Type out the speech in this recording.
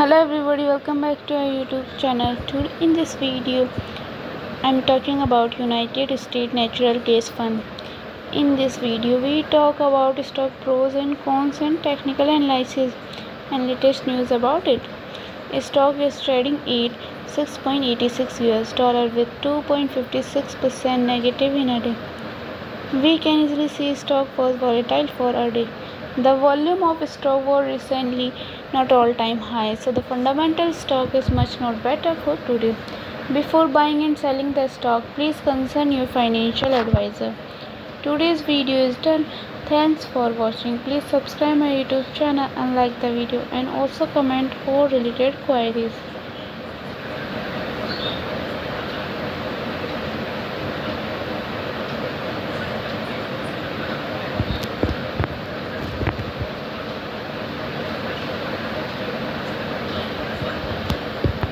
Hello everybody, welcome back to our YouTube channel. Today in this video I'm talking about United States Natural Gas Fund. In this video we talk about stock pros and cons and technical analysis and latest news about it. Stock is trading at $6.86 with 2.56% negative in a day. We can easily see stock was volatile for a day. The volume of stock was recently not all-time high, so the fundamental stock is much not better for today. Before buying and selling the stock, please consult your financial advisor. Today's video is done. Thanks for watching. Please subscribe my YouTube channel and like the video and also comment for related queries.